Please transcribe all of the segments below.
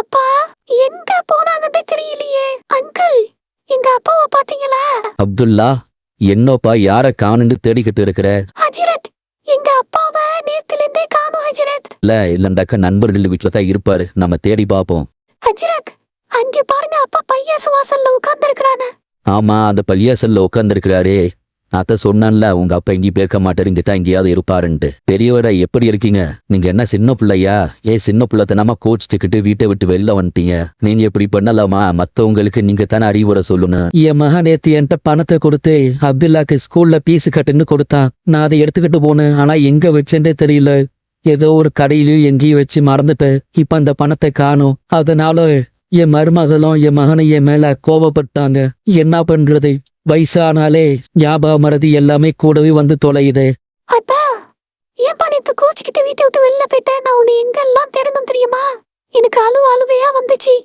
அப்பா எங்க போனாங்கன்னு தெரியலையே. அங்கிள், எங்க அப்பாவை பாத்தீங்களா? அப்துல்லா, என்னப்பா யார காணுன்னு தேடிக்கிட்டு இருக்கிற? ஹஜ்ரத், எங்க அப்பாவை நேத்திலிருந்தே காணோம் ஹஜ்ரத். இல்லண்டாக்கா நண்பர்கள் வீட்டுல தான் இருப்பாரு, நம்ம தேடி பாப்போம். ஹஜ்ரத், அங்கே பாருங்க, அப்பா பையாசு வாசல்ல உட்கார்ந்து இருக்கிறானே. ஆமா, அந்த பள்ளியாசல்ல உட்கார்ந்து இருக்கிறாரே. அத சொன்னான்ல, உங்க அப்பா எங்கேயும் பேர்க்க மாட்டாரு, இங்கதான் எங்கேயாவது இருப்பாருன்ட்டு. பெரியவரை எப்படி இருக்கீங்க? நீங்க என்ன சின்ன பிள்ளையா? சின்ன பிள்ளைத்தனமா கோச்சிட்டுக்கிட்டு வீட்டை விட்டு வெளில வந்துட்டீங்க. நீங்க இப்படி பண்ணலாமா? மத்தவங்களுக்கு நீங்க தானே அறிவுரை சொல்லணும். என் மகன் நேத்து என்கிட்ட பணத்தை கொடுத்து அப்துல்லாக்கு ஸ்கூல்ல பீஸ் கட்டுன்னு கொடுத்தான். நான் அதை எடுத்துக்கிட்டு போனேன். ஆனா எங்க வச்சேன்றே தெரியல. ஏதோ ஒரு கடையிலயும் எங்கேயும் வச்சு மறந்துட்டேன். இப்ப அந்த பணத்தை காணும். அதனால என் மருமகளும் என் மகனும் என் மேல கோபப்பட்டாங்க. என்ன பண்றது? வயசானாலே ஞாபக மறதி எல்லாமே கூடவே வந்து தொலையுது. அப்பா, ஏன் நேத்து கோச்சிக்கிட்டு வீட்டை விட்டு வெளில போயிட்டேன்? நான் உன்னை எங்கெல்லாம் தேடணும் தெரியுமா? எனக்கு அழுவையா வந்துச்சு.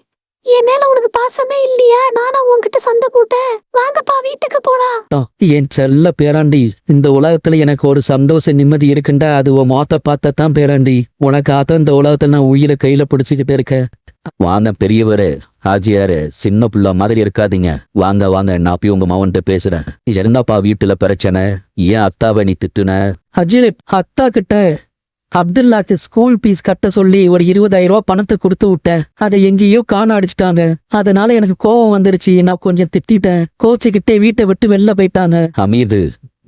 என் மேல உனக்கு பாசமே இல்லையா? நானா உன்கிட்ட சண்டை போட்டேன். வாங்கப்பா, வீட்டுக்கு போலாம். என் செல்ல பேராண்டி, இந்த உலகத்துல எனக்கு ஒரு சந்தோஷ நிம்மதி இருக்குண்டா அது உன் மோத்த பார்த்தத்தான் பேராண்டி. உனக்காக இந்த உலகத்துல நான் உயிரை கையில பிடிச்சிக்கிட்டு இருக்கேன். வாங்க பெரியவரு, ஆஜியாரு, சின்ன புள்ள மாதிரி இருக்காதீங்க. வாங்க வாங்க, நான் போய் உங்க மவன்கிட்ட பேசுறேன். என்னப்பா வீட்டுல பிரச்சனை? ஏன் அத்தாவை நீ திட்டுன? அஜித், அத்தா கிட்ட அப்துல்லாக்கு ஸ்கூல் பீஸ் கட்ட சொல்லி ஒரு 20,000 ரூபாய் பணத்தை கொடுத்து விட்டேன். அதை எங்கேயோ காண அடிச்சிட்டாங்க. அதனால எனக்கு கோபம் வந்துருச்சு. நான் கொஞ்சம் திட்டிட்டேன். கோச்சிக்கிட்டே வீட்டை விட்டு வெளில போயிட்டாங்க. அமீது,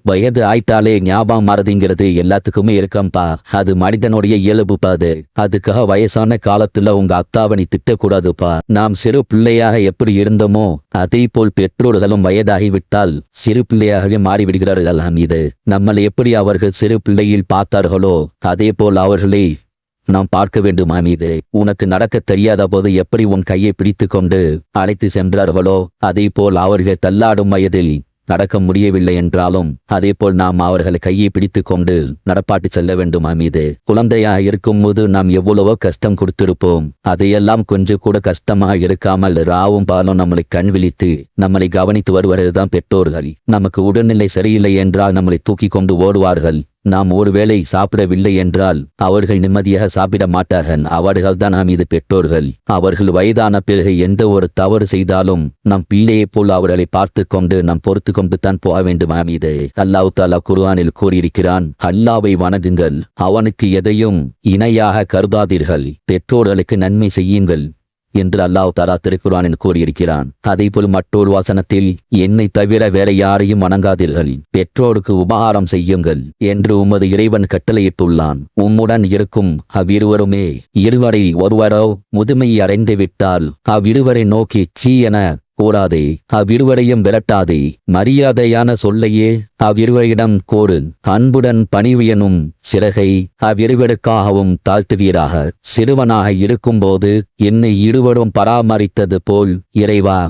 வயது ஆயிட்டாலே ஞாபகம் மறதிங்கிறது எல்லாத்துக்குமே இருக்கம்பா. அது மனிதனுடைய இயல்புப்பா. அதுக்காக வயசான காலத்துல உங்க அத்தாவை நீ திட்டக்கூடாதுப்பா. நாம் சிறு பிள்ளையாக எப்படி இருந்தோமோ அதே போல் பெற்றோர்களும் வயதாகிவிட்டால் சிறு பிள்ளையாகவே மாறிவிடுகிறார்கள். அமீது, நம்மளை எப்படி அவர்கள் சிறு பிள்ளையில் பார்த்தார்களோ அதே போல் அவர்களை நாம் பார்க்க வேண்டும். அமீது, உனக்கு நடக்க தெரியாத போது எப்படி உன் கையை பிடித்து கொண்டு அழைத்து சென்றார்களோ அதே போல் அவர்கள் தள்ளாடும் வயதில் நடக்க முடியவில்லை என்றாலும் அதே போல் நாம் அவர்களை கையை பிடித்து கொண்டு நடப்பாட்டு செல்ல வேண்டும். அமீது, குழந்தையாக இருக்கும் போது நாம் எவ்வளவோ கஷ்டம் கொடுத்திருப்போம். அதையெல்லாம் கொஞ்சம் கூட கஷ்டமாக இருக்காமல் ராவும் பாலும் நம்மளை கண் விழித்து நம்மளை கவனித்து வருவதுதான் பெற்றோர்கள். நமக்கு உடல்நிலை சரியில்லை என்றால் நம்மளை தூக்கி கொண்டு ஓடுவார்கள். நாம் ஒருவேளை சாப்பிடவில்லை என்றால் அவர்கள் நிம்மதியாக சாப்பிட மாட்டார்கள். அவர்கள் தான் நாம் இது பெற்றோர்கள். அவர்கள் வயதான பிறகு எந்த ஒரு தவறு செய்தாலும் நம் பிள்ளையைப் போல் அவர்களை பார்த்து கொண்டு நாம் பொறுத்து கொண்டு தான் போக வேண்டும். இது அல்லாஹ் தஆலா குர்ஆனில் கூறியிருக்கிறான், அல்லாஹ்வை வணங்குங்கள், அவனுக்கு எதையும் இணையாக கருதாதீர்கள், பெற்றோர்களுக்கு நன்மை செய்யுங்கள் என்று அல்லாஹ் தஆலா திருக்குர்ஆனில் கூறியிருக்கிறான். அதேபோல் மற்றொரு வசனத்தில், என்னை தவிர வேற யாரையும் வணங்காதீர்கள், பெற்றோருக்கு உபகாரம் செய்யுங்கள் என்று உமது இறைவன் கட்டளையிட்டுள்ளான். உம்முடன் இருக்கும் அவ்விருவருமே இருவரை ஒருவரோ முதுமையை அடைந்து விட்டால் அவ்விருவரை நோக்கி சீ என கூடாதே, அவ்விருவரையும் விரட்டாதே, மரியாதையான சொல்லையே அவ்விருவரிடம் கோரு, அன்புடன் பணிவியனும் சிறகை அவ்விருவருக்காகவும் தாழ்த்துவீராக. சிறுவனாக இருக்கும்போது என்னை இருவரும் பராமரித்தது போல் இறைவா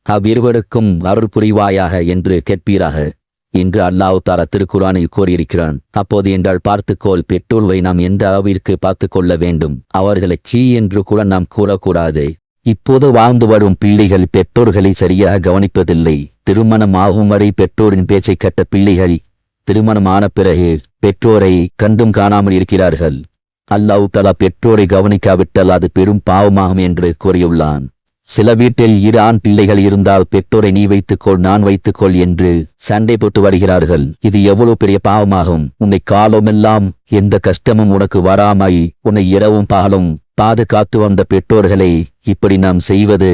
அவ்விருவருக்கும் அருள் புரிவாயாக என்று கேட்பீராக என்று அல்லாஹ் தஆலா திருக்குர்ஆனில் கூறியிருக்கிறான். அப்போது என்றால் பார்த்துக்கோள், பெற்றோர்வை நாம் எந்த அளவிற்கு பார்த்து கொள்ள வேண்டும். அவர்களை சீ என்று கூட நாம் கூறக்கூடாது. இப்போது வாழ்ந்து வரும் பிள்ளைகள் பெற்றோர்களை சரியாக கவனிப்பதில்லை. திருமணம் ஆகும் வரை பெற்றோரின் பேச்சை கட்ட பிள்ளைகள் திருமணமான பிறகு பெற்றோரை கண்டும் காணாமல் இருக்கிறார்கள். அல்லாஹ் தஆலா பெற்றோரை கவனிக்காவிட்டால் அது பெரும் பாவமாகும் என்று கூறியுள்ளான். சில வீட்டில் 2 ஆண் பிள்ளைகள் இருந்தால் பெற்றோரை நீ வைத்துக்கொள் நான் வைத்துக்கொள் என்று சண்டை போட்டு வருகிறார்கள். இது எவ்வளவு பெரிய பாவமாகும். உன்னை காலமெல்லாம் எந்த கஷ்டமும் உனக்கு வராமல் உன்னை இரவும் பகலும் பாதுகாத்து வந்த பெற்றோர்களை இப்படி நாம் செய்வது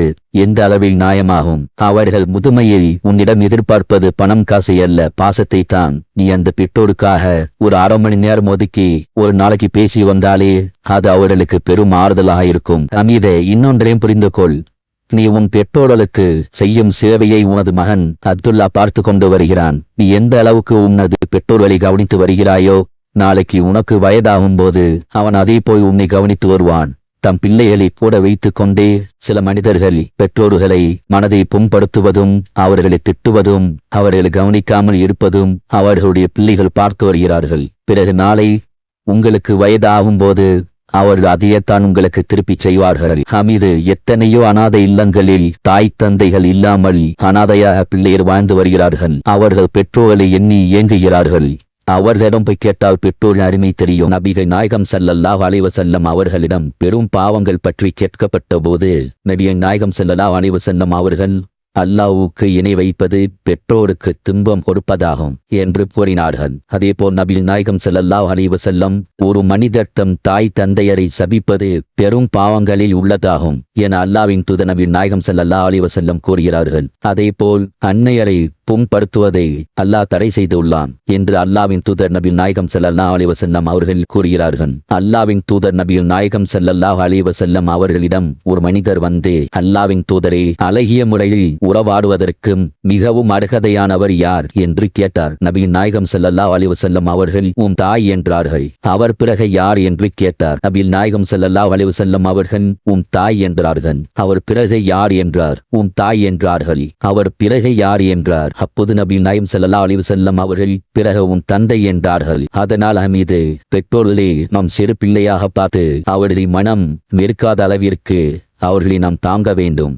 எந்த அளவில் நியாயமாகும்? அவர்கள் முதுமையில் உன்னிடம் எதிர்பார்ப்பது பணம் காசை அல்ல, பாசத்தை தான். நீ அந்த பெற்றோருக்காக ஒரு அரை மணி நேரம் ஒதுக்கி ஒரு நாளைக்கு பேசி வந்தாலே அது அவர்களுக்கு பெரும் ஆறுதலாக இருக்கும். அமீதே, இன்னொன்றையும் புரிந்து கொள். நீ உன் பெற்றோர்களுக்கு செய்யும் சேவையை உனது மகன் அப்துல்லா பார்த்து கொண்டு வருகிறான். நீ எந்த அளவுக்கு உனது பெற்றோர்களை கவனித்து வருகிறாயோ நாளைக்கு உனக்கு வயதாகும் போது அவன் அதே போய் உன்னை கவனித்து வருவான். தம் பிள்ளைகளை கூட வைத்து கொண்டே சில மனிதர்கள் பெற்றோர்களை மனதை புண்படுத்துவதும் அவர்களை திட்டுவதும் அவர்களை கவனிக்காமல் இருப்பதும் அவர்களுடைய பிள்ளைகள் பார்த்து வருகிறார்கள். பிறகு நாளை உங்களுக்கு வயதாகும் போது அவர்கள் அதையத்தான் உங்களுக்கு திருப்பி செய்வார்கள். ஹமீது, எத்தனையோ அனாதை இல்லங்களில் தாய் தந்தைகள் இல்லாமல் அனாதையாக பிள்ளையர் வாழ்ந்து வருகிறார்கள். அவர்கள் பெற்றோர்களை எண்ணி ஏங்குகிறார்கள். அவர்களிடம் போய் கேட்டால் பெற்றோரின் அருமை தெரியும். நபிகள் நாயகம் ஸல்லல்லாஹு அலைஹி வஸல்லம் அவர்களிடம் பெரும் பாவங்கள் பற்றி கேட்கப்பட்ட போது நபிகள் நாயகம் ஸல்லல்லாஹு அலைஹி வஸல்லம் அவர்கள் அல்லாஹ்வுக்கு இணை வைப்பது பெற்றோருக்கு துன்பம் கொடுப்பதாகும் என்று கூறினார்கள். அதேபோல் நபிகள் நாயகம் ஸல்லல்லாஹு அலைஹி வஸல்லம் ஒரு மனிதர் தம் தாய் தந்தையரை சபிப்பது பெரும் பாவங்களில் உள்ளதாகும் என அல்லாஹ்வின் தூதர் நபிகள் நாயகம் ஸல்லல்லாஹு அலைஹி வஸல்லம் கூறுகிறார்கள். அதேபோல் அன்னையரை புண்படுத்துவதை அல்லாஹ் தடை செய்துள்ளான் என்று அல்லாஹ்வின் தூதர் நபிகள் நாயகம் ஸல்லல்லாஹு அலைஹி வஸல்லம் அவர்கள் கூறுகிறார்கள். அல்லாஹ்வின் தூதர் நபிகள் நாயகம் ஸல்லல்லாஹு அலைஹி வஸல்லம் அவர்களிடம் ஒரு மனிதர் வந்து, அல்லாஹ்வின் தூதரே, அழகிய முறையில் உறவாடுவதற்கு மிகவும் அர்ஹதையானவர் யார் என்று கேட்டார். நபிகள் நாயகம் ஸல்லல்லாஹு அலைஹி வஸல்லம் அவர்கள் உம் தாய் என்றார்கள். அவர் பிறகு யார் என்று கேட்டார். நபிகள் நாயகம் ஸல்லல்லாஹு அலைஹி வஸல்லம் அவர்கள் உம் தாய் என்றார்கள். அவர் பிறகு யார் என்றார். உம் தாய் என்றார்கள். அவர் பிறகு யார் என்றார். அப்போது நபிகள் நாயகம் ஸல்லல்லாஹு அலைஹி வஸல்லம் அவர்கள் பிறகு உன் தந்தை என்றார்கள். அதனால் அமீது பெற்றோர்களே, நாம் சிறு பிள்ளையாக பார்த்து அவர்களை மனம் வெறுக்காத அளவிற்கு அவர்களை நாம் தாங்க வேண்டும்.